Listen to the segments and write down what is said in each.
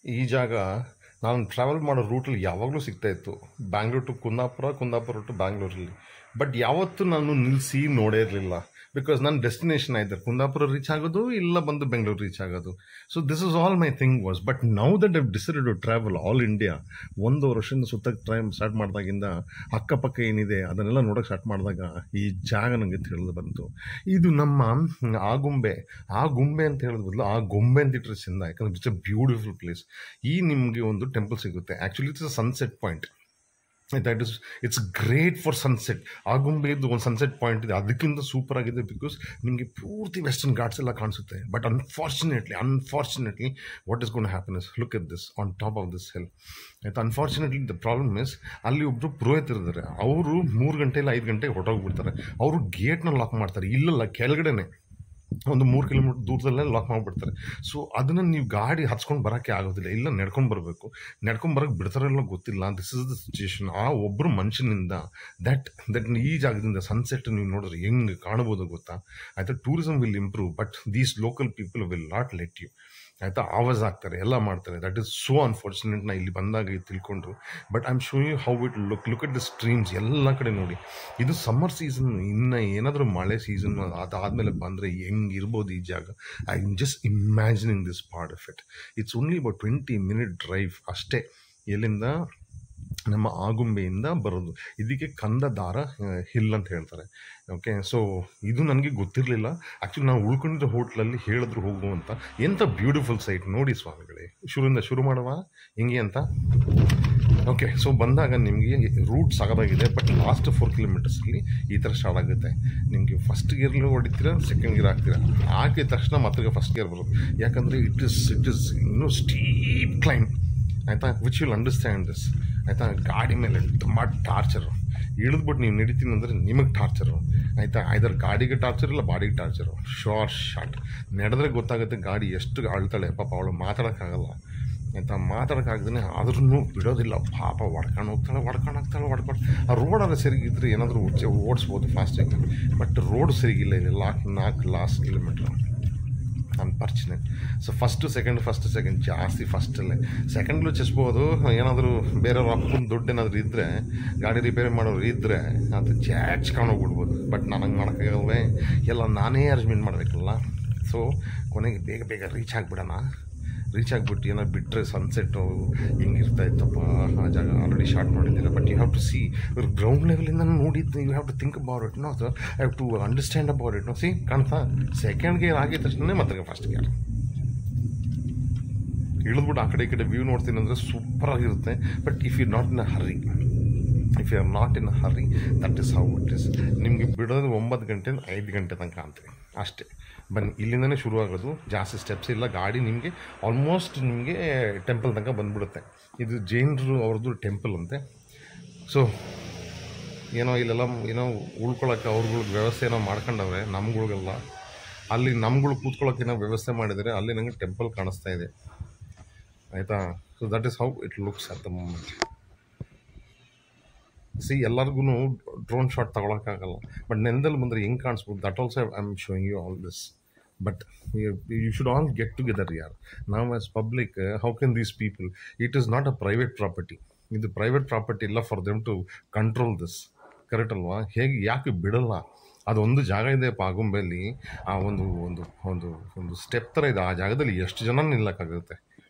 ಈ ಜಾಗ ನಾನು ಟ್ರಾವೆಲ್ ಮಾಡೋ ರೂಟಲ್ಲಿ ಯಾವಾಗಲೂ ಸಿಗ್ತಾ ಇತ್ತು. ಬ್ಯಾಂಗ್ಳೂರ್ ಟು ಕುಂದಾಪುರ, ಕುಂದಾಪುರ ಟು ಬ್ಯಾಂಗ್ಳೂರಲ್ಲಿ. ಬಟ್ ಯಾವತ್ತೂ ನಾನು ನಿಲ್ಲಿಸಿ ನೋಡೇ ಇರಲಿಲ್ಲ. ಬಿಕಾಸ್ ನನ್ನ ಡೆಸ್ಟಿನೇಷನ್ ಆಯ್ತು ಕುಂದಾಪುರ ರೀಚ್ ಆಗೋದು, ಇಲ್ಲ ಬಂದು ಬೆಂಗಳೂರು ರೀಚ್ ಆಗೋದು. So this is all my thing was. But now that I've decided to travel all India, 1 ವರ್ಷದಿಂದ ಸುತ್ತಕ್ಕೆ ಸ್ಟಾರ್ಟ್ ಮಾಡಿದಾಗಿಂದ ಅಕ್ಕಪಕ್ಕ ಏನಿದೆ ಅದನ್ನೆಲ್ಲ ನೋಡೋಕೆ ಸ್ಟಾರ್ಟ್ ಮಾಡಿದಾಗ ಈ ಜಾಗ ನನಗೆ ತಿಳಿದು ಬಂತು. ಇದು ನಮ್ಮ ಆಗುಂಬೆ. ಆ ಗುಂಬೆ ಅಂತ ಹೇಳಿದ ಬದಲು ಆ ಗೊಂಬೆ ಅಂತ ಇಟ್ಟರೆ ಚೆಂದ, ಯಾಕಂದ್ರೆ ಇಟ್ಸ್ ಅ ಬ್ಯೂಟಿಫುಲ್ ಪ್ಲೇಸ್. ಈ ನಿಮಗೆ ಒಂದು ಟೆಂಪಲ್ ಸಿಗುತ್ತೆ. Actually it's a sunset point. That is it's great for sunset. ಆಗುಂಬೆದು ಒಂದು ಸನ್ಸೆಟ್ ಪಾಯಿಂಟ್ ಇದೆ, ಅದಕ್ಕಿಂತ ಸೂಪರ್ ಆಗಿದೆ. ಬಿಕಾಸ್ ನಿಮಗೆ ಪೂರ್ತಿ ವೆಸ್ಟರ್ನ್ ಘಾಟ್ಸ್ ಎಲ್ಲ ಕಾಣಿಸುತ್ತೆ. But unfortunately what is gonna happen is, look at this on top of this hill. ಆಯ್ತಾ, ಅನ್ಫಾರ್ಚುನೇಟ್ಲಿ ದ ಪ್ರಾಬ್ಲಮ್ ಇಸ್ ಅಲ್ಲಿ ಒಬ್ಬರು ಪುರೋಹಿತರಿದ್ದಾರೆ. ಅವರು 3 ಗಂಟೆ ಇಲ್ಲ 5 ಗಂಟೆಗೆ ಹೊರಟೋಗ್ಬಿಡ್ತಾರೆ. ಅವರು ಗೇಟ್ನ ಲಾಕ್ ಮಾಡ್ತಾರೆ. ಇಲ್ಲಲ್ಲ, ಕೆಳಗಡೆನೆ ಒಂದು 3 ಕಿಲೋಮೀಟರ್ ದೂರದಲ್ಲೇ ಲಾಕ್ ಮಾಡಿಬಿಡ್ತಾರೆ. ಸೊ ಅದನ್ನು ನೀವು ಗಾಡಿ ಹಚ್ಕೊಂಡು ಬರೋಕ್ಕೆ ಆಗೋದಿಲ್ಲ, ಇಲ್ಲ ನಡ್ಕೊಂಡು ಬರಬೇಕು. ನಡ್ಕೊಂಡು ಬರೋಕ್ಕೆ ಬಿಡ್ತಾರಲ್ಲ ಗೊತ್ತಿಲ್ಲ. This is the situation. ಆ ಒಬ್ಬರು ಮನುಷ್ಯನಿಂದ ದಟ್ ಈ ಜಾಗದಿಂದ ಸನ್ಸೆಟ್ ನೀವು ನೋಡಿದ್ರೆ ಹೆಂಗೆ ಕಾಣ್ಬೋದು ಗೊತ್ತಾ. ಆಯಿತಾ, tourism will improve, but these local people will not let you. ಆಯಿತಾ, ಆವಾಜ್ ಆಗ್ತಾರೆ, ಎಲ್ಲ ಮಾಡ್ತಾರೆ. That is so unfortunate. ನಾ ಇಲ್ಲಿ ಬಂದಾಗ ತಿಳ್ಕೊಂಡ್ರು. But I am showing you how it look at the streams ಎಲ್ಲ ಕಡೆ ನೋಡಿ. ಇದು ಸಮ್ಮರ್ ಸೀಸನ್. ಇನ್ನು ಏನಾದರೂ ಮಳೆ ಸೀಸನ್ ಅದಾದಮೇಲೆ ಬಂದರೆ ಹೆಂಗಿರ್ಬೋದು ಈ ಜಾಗ. I am just imagining this part of it. It's only about 20 minute drive ಅಷ್ಟೇ ಎಲ್ಲಿಂದ, ನಮ್ಮ ಆಗುಂಬೆಯಿಂದ ಬರೋದು. ಇದಕ್ಕೆ ಕಂದದಾರ ಹಿಲ್ ಅಂತ ಹೇಳ್ತಾರೆ. ಓಕೆ, ಸೊ ಇದು ನನಗೆ ಗೊತ್ತಿರಲಿಲ್ಲ. ಆ್ಯಕ್ಚುಲಿ ನಾವು ಉಳ್ಕೊಂಡಿರೋ ಹೋಟ್ಲಲ್ಲಿ ಹೇಳಿದ್ರು ಹೋಗುವಂತ. ಎಂಥ ಬ್ಯೂಟಿಫುಲ್ ಸೈಟ್ ನೋಡಿ ಸ್ವಾಮಿಗಳೇ. ಶುರು ಮಾಡುವ ಹಿಂಗೆ ಅಂತ. ಓಕೆ, ಸೊ ಬಂದಾಗ ನಿಮಗೆ ರೂಟ್ ಸಾಗೋದಾಗಿದೆ. ಬಟ್ ಲಾಸ್ಟ್ 4 ಕಿಲೋಮೀಟರ್ಸಲ್ಲಿ ಈ ಥರ ಸ್ಟಾರ್ಟ್ ಆಗುತ್ತೆ. ನಿಮಗೆ ಫಸ್ಟ್ ಗೇರ್ಲು ಹೊಡಿತೀರಾ, ಸೆಕೆಂಡ್ ಗೇರ್ ಹಾಕ್ತೀರಾ. ಹಾಕಿದ ತಕ್ಷಣ ಮತ್ತೆ ಫಸ್ಟ್ ಗೇರ್ ಬರೋದು. ಯಾಕಂದರೆ ಇಟ್ ಇಸ್ ಇನ್ನೂ ಸ್ಟೀಪ್ ಕ್ಲೈಮ್. ಆಯಿತಾ, ವಿಚ್ ವಿಲ್ ಅಂಡರ್ಸ್ಟ್ಯಾಂಡ್ ದಿಸ್. ಆಯಿತಾ, ಗಾಡಿ ಮೇಲೆ ತುಂಬ ಟಾರ್ಚರು. ಇಳಿದ್ಬಿಟ್ಟು ನೀವು ನಡಿತೀನಿ ಅಂದರೆ ನಿಮಗೆ ಟಾರ್ಚರು. ಆಯಿತಾ, ಐದರ್ ಗಾಡಿಗೆ ಟಾರ್ಚರ್ ಇಲ್ಲ ಬಾಡಿಗೆ ಟಾರ್ಚರು. ಶಾರ್ಟ್ ನಡೆದ್ರೆ ಗೊತ್ತಾಗುತ್ತೆ ಗಾಡಿ ಎಷ್ಟು ಆಳ್ತಾಳೆ. ಪಾಪ ಅವಳು ಮಾತಾಡೋಕ್ಕಾಗಲ್ಲ. ಆಯಿತಾ, ಮಾತಾಡೋಕ್ಕಾಗ್ದೇ ಆದ್ರೂ ಬಿಡೋದಿಲ್ಲ ಪಾಪ. ಹೊಡ್ಕೊಂಡು ಹೋಗ್ತಾಳೆ. ಆ ರೋಡಲ್ಲಿ ಸರಿಗಿದ್ರೆ ಏನಾದರೂ ಓಡಿಸ್ಬೋದು ಫಾಸ್ಟಾಗಿ. ಬಟ್ ರೋಡ್ ಸರಿಗಿಲ್ಲ ಇಲ್ಲಿ. 4 last kilometre. Unfortunate. So first second ಜಾಸ್ತಿ ಫಸ್ಟಲ್ಲೇ. ಸೆಕೆಂಡ್ಲು ಚಸ್ಬೋದು. ಏನಾದರೂ ಬೇರೆಯವ್ರ ಅಪ್ಪನ ದುಡ್ಡು ಏನಾದರೂ ಇದ್ದರೆ, ಗಾಡಿ ರಿಪೇರಿ ಮಾಡೋರು ಇದ್ದರೆ ಅದು ಹೋಗ್ಬಿಡ್ಬೋದು. ಬಟ್ ನನಗೆ ಮಾಡೋಕ್ಕಾಗಲ್ವೇ, ಎಲ್ಲ ನಾನೇ ಅರೇಂಜ್ಮೆಂಟ್ ಮಾಡಬೇಕಲ್ಲ. ಸೊ ಕೊನೆಗೆ ಬೇಗ ರೀಚ್ ಆಗಿಬಿಟ್ಟು ಏನಾದ್ರು ಬಿಟ್ಟರೆ ಸನ್ಸೆಟ್ಟು ಹೆಂಗಿರ್ತಾ ಇತ್ತಪ್ಪ ಆ ಜಾಗ. ಆಲ್ರೆಡಿ ಶಾರ್ಟ್ ಮಾಡಿದ್ದೀರ. But you have to see ground ಲೆವೆಲಿಂದ ನೋಡಿದ್ದು. You have to think about it. No sir, I have to understand about it. No, see ಕಾಣ್ತಾ, ಸೆಕೆಂಡ್ ಗೇರ್ ಆಗಿದ ತಕ್ಷಣ ಮತ್ತೆ ಫಸ್ಟ್ ಗೇರ್ ಇಳಿದ್ಬಿಟ್ಟು ಆ ಕಡೆ ಈ ಕಡೆ ವ್ಯೂ ನೋಡ್ತೀನಿ ಅಂದರೆ ಸೂಪರಾಗಿರುತ್ತೆ. But if you not in a hurry, that is how it is. ನಿಮಗೆ ಬಿಡೋದು 9 ಗಂಟೆ 5 ಗಂಟೆ ತನಕ ಅಂತೀವಿ ಅಷ್ಟೇ. ಬನ್ನಿ, ಇಲ್ಲಿಂದನೇ ಶುರು ಆಗೋದು. ಜಾಸ್ತಿ ಸ್ಟೆಪ್ಸ್ ಇಲ್ಲ. ಗಾಡಿ ನಿಮಗೆ ಆಲ್ಮೋಸ್ಟ್ ನಿಮಗೆ ಟೆಂಪಲ್ ತನಕ ಬಂದುಬಿಡುತ್ತೆ. ಇದು ಜೈನರು ಅವ್ರದ್ದು ಟೆಂಪಲ್ ಅಂತೆ. ಸೊ ಇಲ್ಲೆಲ್ಲ ಉಳ್ಕೊಳ್ಳೋಕ್ಕೆ ಅವ್ರಗಳಿಗೆ ವ್ಯವಸ್ಥೆ ಏನೋ ಮಾಡ್ಕೊಂಡವ್ರೆ. ನಮ್ಗಳಿಗೆಲ್ಲ ಅಲ್ಲಿ ಕೂತ್ಕೊಳ್ಳೋಕೆ ಏನೋ ವ್ಯವಸ್ಥೆ ಮಾಡಿದರೆ ಅಲ್ಲಿ ನನಗೆ ಟೆಂಪಲ್ ಕಾಣಿಸ್ತಾ ಇದೆ. ಆಯಿತಾ, so that is how it looks at the moment. See, ಎಲ್ಲರಿಗೂ ಡ್ರೋನ್ ಶಾಟ್ ತಗೊಳಕ್ಕಾಗಲ್ಲ. ಬಟ್ ನೆಲದಲ್ಲಿ ಬಂದರೆ ಹೆಂಗೆ ಕಾಣಿಸ್ಬೋದು, that also I am showing you all this. But you should all get together ಯಾರ್. ನಾವು as public, how can these people, it is not a private property. ಇದು private property ಇಲ್ಲ for them to control this. Correct ಅಲ್ವಾ? ಯಾಕೆ ಬಿಡಲ್ಲ? ಅದೊಂದು ಜಾಗ ಇದೆ ಆಗುಂಬೆಯಲ್ಲಿ. ಆ ಒಂದು ಸ್ಟೆಪ್ ಥರ ಇದೆ. ಆ ಜಾಗದಲ್ಲಿ ಎಷ್ಟು ಜನ ನಿಲ್ಲಕ್ಕಾಗುತ್ತೆ?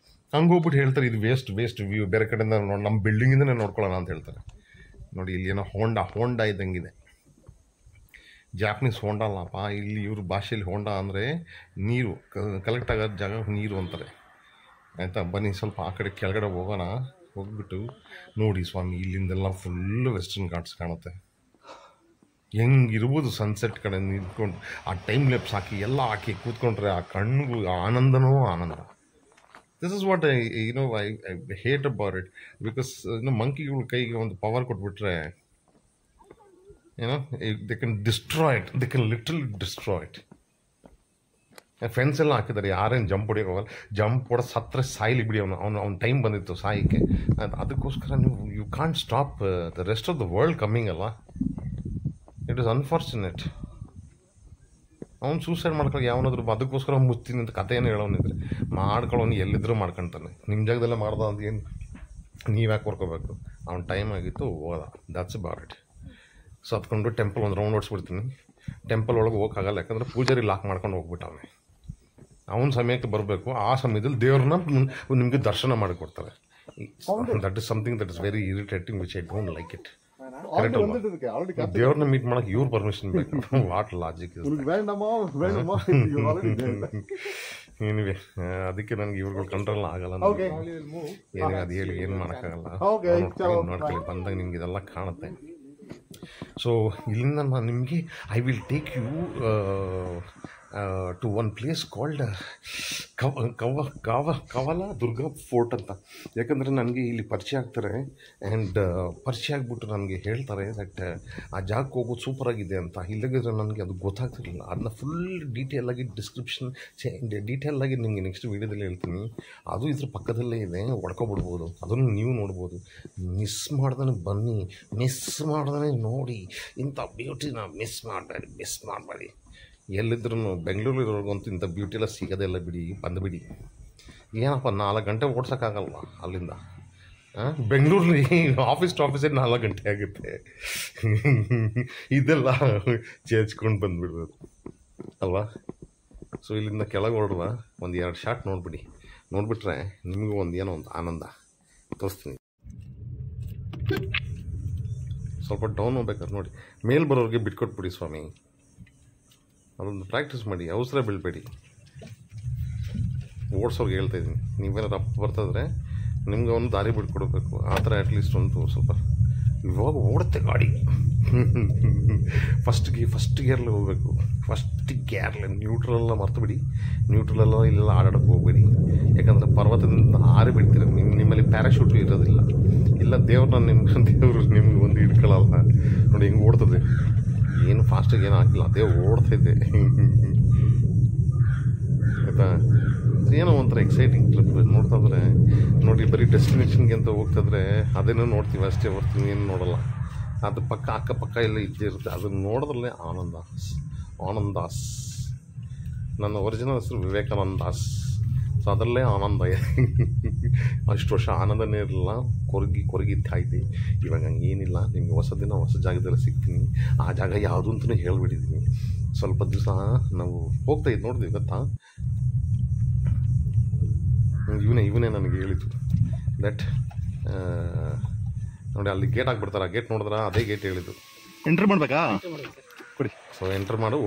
ಹಂಗೆ ಹೋಗ್ಬಿಟ್ಟು ಹೇಳ್ತಾರೆ ಇದು ವೇಸ್ಟ್ ವ್ಯೂ, ಬೇರೆ ಕಡೆಯಿಂದ ನಮ್ಮ ಬಿಲ್ಡಿಂಗಿಂದನೇ ನೋಡ್ಕೊಳ್ಳೋಣ ಅಂತ ಹೇಳ್ತಾರೆ. ನೋಡಿ, ಇಲ್ಲಿ ಏನೋ ಹೋಂಡಾ ಇದ್ದಂಗಿದೆ. ಜಾಪನೀಸ್ ಹೋಂಡಾ ಅಲ್ಲಪ್ಪ, ಇಲ್ಲಿ ಇವ್ರ ಭಾಷೆಯಲ್ಲಿ ಹೋಂಡಾ ಅಂದರೆ ನೀರು ಕಲೆಕ್ಟ್ ಆಗೋದು ಜಾಗ ನೀರು ಅಂತಾರೆ. ಆಯಿತಾ, ಬನ್ನಿ ಸ್ವಲ್ಪ ಆ ಕಡೆ ಕೆಳಗಡೆ ಹೋಗ್ಬಿಟ್ಟು ನೋಡಿ ಸ್ವಾಮಿ. ಇಲ್ಲಿಂದೆಲ್ಲ ಫುಲ್ಲು ವೆಸ್ಟರ್ನ್ ಘಾಟ್ಸ್ ಕಾಣುತ್ತೆ. ಹೆಂಗಿರ್ಬೋದು ಸನ್ಸೆಟ್ ಕಡೆ ನಿಂತ್ಕೊಂಡು ಆ ಟೈಮ್ ಲೆಪ್ಸ್ ಹಾಕಿ ಕೂತ್ಕೊಂಡ್ರೆ ಆ ಕಣ್ಣಿಗೂ ಆನಂದನೋ ಆನಂದ. This is what I hate about it. Because ಮಂಕಿಗಳ ಕೈಗೆ ಒಂದು ಪವರ್ ಕೊಟ್ಬಿಟ್ರೆ they can destroy it. They can literally destroy it. Fence ಎಲ್ಲ ಹಾಕಿದ್ದಾರೆ. ಯಾರೇನು ಜಂಪ್ ಹೊಡಿಯೋಕೆ ಹೋಗಲ್ಲ. ಜಂಪ್ ಹೊಡ ಸತ್ತರೆ ಸಾಯ್ಲಿ ಬಿಡಿ. ಅವ್ನ ಟೈಮ್ ಬಂದಿತ್ತು ಸಾಯಕ್ಕೆ. ಅದಕ್ಕೋಸ್ಕರ you can't stop the rest of the world coming ಅಲ್ಲ. It is unfortunate. ಅವ್ನು ಸೂಸೈಡ್ ಮಾಡ್ಕೊಳ್ಳೋ ಯಾವನಾದ್ರು ಅದಕ್ಕೋಸ್ಕರ ಮುಚ್ತೀನಿ ಅಂತ ಕಥೆ ಏನು ಹೇಳೋನಿದ್ರೆ ಮಾಡ್ಕೊಳ್ಳೋನು ಎಲ್ಲಿದ್ದರೂ ಮಾಡ್ಕೊತಾನೆ. ನಿಮ್ಮ ಜಾಗದಲ್ಲೇ ಮಾಡ್ದ ಅಂತ ಏನು ನೀವು ಯಾಕೆ ಹೊರ್ಕೋಬೇಕು? ಅವ್ನ ಟೈಮ್ ಆಗಿತ್ತು ಹೋದ, ದಟ್ಸ್ ಅಬೌಟ್ ಇಟ್. ಸೊ ಹತ್ಕೊಂಡು ಟೆಂಪಲ್ ಒಂದು ರೌಂಡ್ ಓಡಿಸ್ಬಿಡ್ತೀನಿ. ಟೆಂಪಲ್ ಒಳಗೆ ಹೋಗೋಕ್ಕಾಗಲ್ಲ, ಯಾಕಂದರೆ ಪೂಜಾರಿ ಲಾಕ್ ಮಾಡ್ಕೊಂಡು ಹೋಗ್ಬಿಟ್ಟವನೆ. ಅವನ ಸಮಯಕ್ಕೆ ಬರಬೇಕು, ಆ ಸಮಯದಲ್ಲಿ ದೇವ್ರನ್ನ ನಿಮಗೆ ದರ್ಶನ ಮಾಡಿಕೊಡ್ತಾರೆ. That is something that is very irritating which I don't like it. Correct ಅಲ್ವಾ? ದೇವ್ರನ್ನ ಮೀಟ್ ಮಾಡಕ್ಕೆ ಇವ್ರ ಪರ್ಮಿಷನ್ ಬೇಕು. ವಾಟ್ ಲಾಜಿಕ್ ಇಸ್ ಏನಿವೆ. ಅದಕ್ಕೆ ನನಗೆ ಇವ್ರುಗಳು ಕಂಟ್ರೋಲ್ ಆಗಲ್ಲ. ಏನಿವೆ ಅದು ಹೇಳಿ ಏನು ಮಾಡೋಕ್ಕಾಗಲ್ಲ. ನೋಡ್ಕೊಳ್ಳಿ, ಬಂದಾಗ ನಿಮ್ಗೆ ಇದೆಲ್ಲ ಕಾಣುತ್ತೆ. ಸೊ ಇಲ್ಲಿಂದ ನಾನು ನಿಮಗೆ I will take you to one place called Kavaledurga fort ಅಂತ. ಯಾಕಂದರೆ ನನಗೆ ಇಲ್ಲಿ ಪರಿಚಯ ಆಗ್ತಾರೆ ಆ್ಯಂಡ್ ಪರಿಚಯ ಆಗಿಬಿಟ್ಟು ನನಗೆ ಹೇಳ್ತಾರೆ ದಟ್ ಆ ಜಾಗಕ್ಕೆ ಹೋಗೋದು ಸೂಪರಾಗಿದೆ ಅಂತ. ಇಲ್ಲದಿದ್ರೆ ನನಗೆ ಅದು ಗೊತ್ತಾಗ್ತಿರಲಿಲ್ಲ. ಅದನ್ನ ಫುಲ್ ಡೀಟೇಲಾಗಿ ಡಿಸ್ಕ್ರಿಪ್ಷನ್ ಡೀಟೇಲಾಗಿ ನಿಮಗೆ ನೆಕ್ಸ್ಟ್ ವೀಡಿಯೋದಲ್ಲಿ ಹೇಳ್ತೀನಿ. ಅದು ಇದ್ರ ಪಕ್ಕದಲ್ಲೇ ಇದೆ, ಹೊಡ್ಕೊಬಿಡ್ಬೋದು. ಅದನ್ನು ನೀವು ನೋಡ್ಬೋದು. ಮಿಸ್ ಮಾಡ್ದೇ ಬನ್ನಿ, ಮಿಸ್ ಮಾಡ್ದೇ ನೋಡಿ. ಇಂಥ ಬ್ಯೂಟಿನ ಮಿಸ್ ಮಾಡಬೇಡಿ. ಎಲ್ಲಿದ್ರೂ ಬೆಂಗಳೂರಿರೋರ್ಗಂತೂ ಇಂಥ ಬ್ಯೂಟಿ ಎಲ್ಲ ಸಿಗೋದೆಲ್ಲ ಬಿಡಿ, ಬಂದುಬಿಡಿ. ಏನಪ್ಪ 4 ಗಂಟೆ ಓಡ್ಸೋಕ್ಕಾಗಲ್ವ ಅಲ್ಲಿಂದ? ಬೆಂಗಳೂರಲ್ಲಿ ಆಫೀಸ್ ಟು ಆಫೀಸೇ 4 ಗಂಟೆ ಆಗುತ್ತೆ. ಇದೆಲ್ಲ ಚೇಚ್ಕೊಂಡು ಬಂದುಬಿಡ್ಬೋದು ಅಲ್ವಾ? ಸೊ ಇಲ್ಲಿಂದ ಕೆಳಗೆ ಹೊರಡುವ ಒಂದು 2 ಶಾಟ್ ನೋಡಿಬಿಟ್ರೆ ನಿಮಗೂ ಏನೋ ಒಂದು ಆನಂದ ತೋರಿಸ್ತೀನಿ. ಸ್ವಲ್ಪ ಡೌನ್ ಹೋಗ್ಬೇಕಾದ್ರೆ ನೋಡಿ, ಮೇಲ್ ಬರೋರಿಗೆ ಬಿಟ್ಕೊಟ್ಬಿಡಿ ಸ್ವಾಮಿ. ಅದೊಂದು ಪ್ರಾಕ್ಟೀಸ್ ಮಾಡಿ, ಅವಸರ ಬೀಳಬೇಡಿ. ಓಡಿಸೋರ್ಗೆ ಹೇಳ್ತಾಯಿದ್ದೀನಿ, ನೀವೇನಾದ್ರು ಅಪ್ಪ ಬರ್ತಾಯಿದ್ರೆ ನಿಮ್ಗೆ ಒಂದು ದಾರಿ ಬಿಟ್ಕೊಡ್ಬೇಕು. ಆ ಥರ ಅಟ್ಲೀಸ್ಟ್ ಒಂದು ಸ್ವಲ್ಪ ಇವಾಗ ಓಡುತ್ತೆ ಗಾಡಿ. ಫಸ್ಟ್ ಗೇರ್ಲಿ ಹೋಗಬೇಕು. ಫಸ್ಟ್ ಗೇರ್ಲಿ ನ್ಯೂಟ್ರಲ್ಲ ಮರ್ತು ಬಿಡಿ. ನ್ಯೂಟ್ರಲ್ಲ ಇಲ್ಲೆಲ್ಲ ಆಡೋಕ್ಕೆ ಹೋಗ್ಬೇಡಿ. ಯಾಕಂದರೆ ಪರ್ವತದಿಂದ ಹಾರಿ ಬಿಡ್ತೀರ. ನಿಮ್ಮಲ್ಲಿ ಪ್ಯಾರಾಶೂಟು ಇರೋದಿಲ್ಲ. ಇಲ್ಲ ದೇವ್ರು ನಿಮ್ಗೆ ಒಂದು ಹಿಡ್ಕೊಳ್ಳಲ್ಲ. ನೋಡಿ ಹಿಂಗೆ ಓಡ್ತದೆ. ಏನು ಫಾಸ್ಟಾಗಿ ಏನೂ ಆಗಿಲ್ಲ, ಅದೇ ಓಡ್ತೈತೆ ಆಯಿತಾ? ಏನೋ ಒಂಥರ ಎಕ್ಸೈಟಿಂಗ್ ಟ್ರಿಪ್ ನೋಡ್ತಾಯಿದ್ರೆ. ನೋಡಿ ಬರೀ ಡೆಸ್ಟಿನೇಷನ್ಗೆ ಅಂತ ಹೋಗ್ತಾಯಿದ್ರೆ ಅದೇನೋ ನೋಡ್ತೀವಿ ಅಷ್ಟೇ ಹೊರ್ತೀವಿ, ಏನು ನೋಡೋಲ್ಲ. ಅದು ಅಕ್ಕಪಕ್ಕ ಎಲ್ಲ ಇದ್ದೇ ಇರುತ್ತೆ. ಅದನ್ನು ನೋಡೋದ್ರಲ್ಲೇ ಆನಂದಾಸ್. ನನ್ನ ಒರಿಜಿನಲ್ ಹೆಸರು ವಿವೇಕಾನಂದ ದಾಸ್. ಸೊ ಅದರಲ್ಲೇ ಆನಂದ. ಅಷ್ಟು ವರ್ಷ ಆನಂದನೇ ಇರಲಿಲ್ಲ, ಕೊರಗಿ ತಾಯ್ದೆ. ಇವಾಗ ಹಂಗೇನಿಲ್ಲ. ನಿಮಗೆ ಹೊಸ ದಿನ ಹೊಸ ಜಾಗದಲ್ಲಿ ಸಿಗ್ತೀನಿ. ಆ ಜಾಗ ಯಾವುದು ಅಂತಲೂ ಹೇಳಿಬಿಟ್ಟಿದ್ದೀನಿ. ಸ್ವಲ್ಪ ದಿವಸ ನಾವು ಹೋಗ್ತಾಯಿದ್ದು ನೋಡಿದ್ವಿ ಗೊತ್ತಾ? ಇವನೇ ನನಗೆ ಹೇಳಿದ್ದು ದಟ್ ನೋಡಿ ಅಲ್ಲಿ ಗೇಟ್ ಹಾಕ್ಬಿಡ್ತಾರೆ. ಆ ಗೇಟ್ ನೋಡಿದ್ರೆ ಅದೇ ಗೇಟ್ ಹೇಳಿದ್ದು. ಎಂಟ್ರ್ ಮಾಡಬೇಕಾ? ಕೊಡಿ. ಸೊ ಎಂಟ್ರ್ ಮಾಡು.